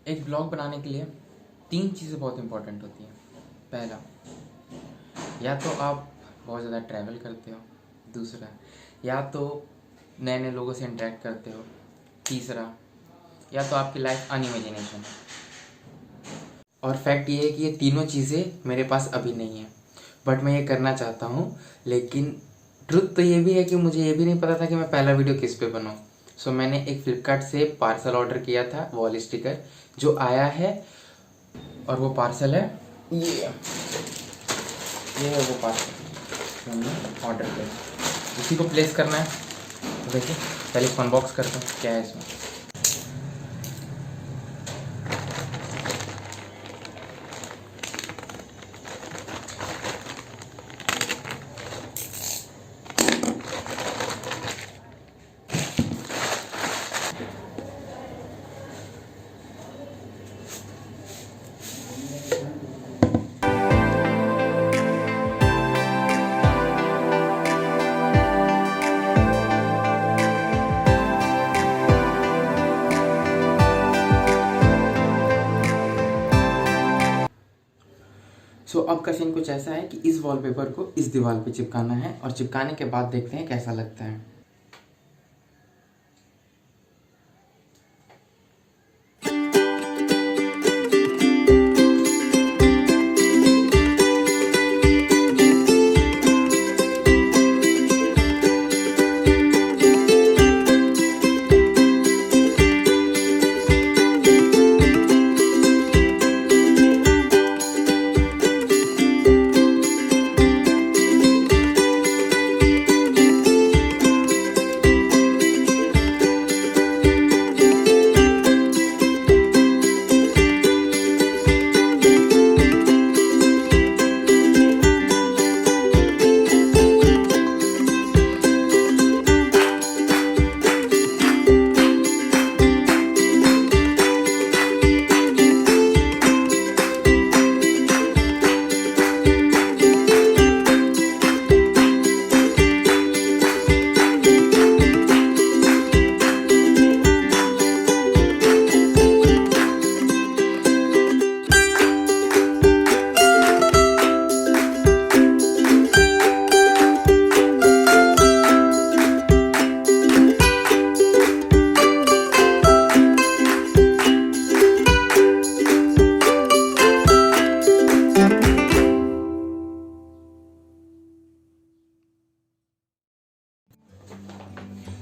एक ब्लॉग बनाने के लिए 3 चीज़ें बहुत इंपॉर्टेंट होती हैं। पहला, या तो आप बहुत ज़्यादा ट्रैवल करते हो। दूसरा, या तो नए नए लोगों से इंटरेक्ट करते हो। तीसरा, या तो आपकी लाइफ अनइमेजिनेशन है। और फैक्ट ये है कि ये तीनों चीज़ें मेरे पास अभी नहीं है, बट मैं ये करना चाहता हूँ। लेकिन ट्रुथ तो ये भी है कि मुझे ये भी नहीं पता था कि मैं पहला वीडियो किस पे बनाऊँ। सो मैंने एक फ्लिपकार्ट से पार्सल ऑर्डर किया था, वॉल स्टिकर, जो आया है। और वो पार्सल है ये है वो पार्सल हमने ऑर्डर किया, इसी को प्लेस करना है। तो देखिए, पहले इसको अनबॉक्स करते हैं क्या है इसमें। सो अब का सीन कुछ ऐसा है कि इस वॉलपेपर को इस दीवार पे चिपकाना है और चिपकाने के बाद देखते हैं कैसा लगता है।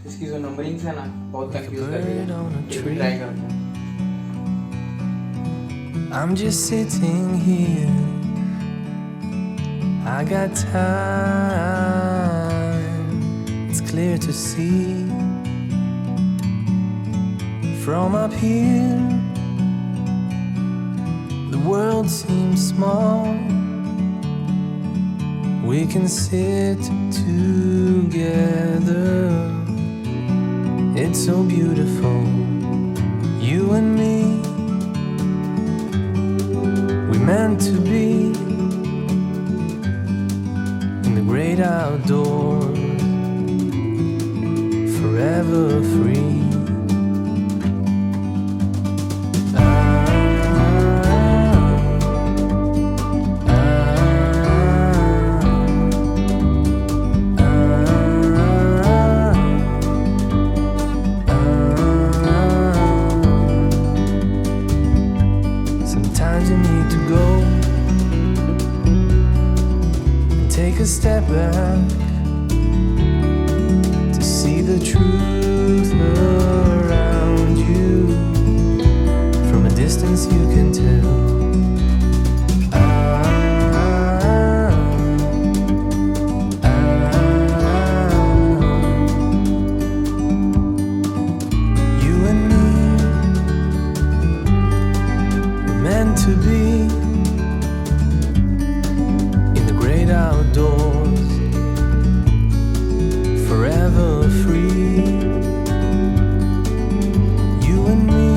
इसकी जो नंबरिंग है ना, बहुत कंफ्यूज कर रही है। ट्राई करते हैं। I'm just sitting here, I got time, it's clear to see. From up here, the world seems small. We can sit together, it's so beautiful, you and me. We meant to be in the great outdoors, forever free. Take a step back to see the truth around you. From a distance you can tell. You and me, we're meant to be outdoors, forever free. You and me,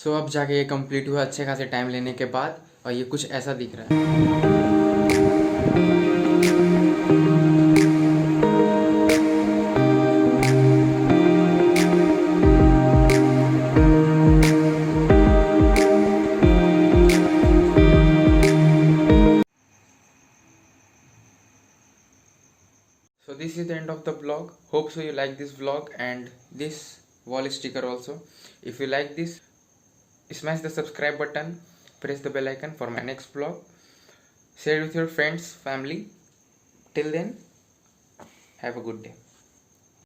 सो अब जाके ये complete हुआ अच्छे खासे time लेने के बाद, और ये कुछ ऐसा दिख रहा है। So this is the end of the vlog. Hope so you like this vlog and this wall sticker also. If you like this, smash the subscribe button, press the bell icon for my next vlog. Share with your friends, family. Till then, have a good day.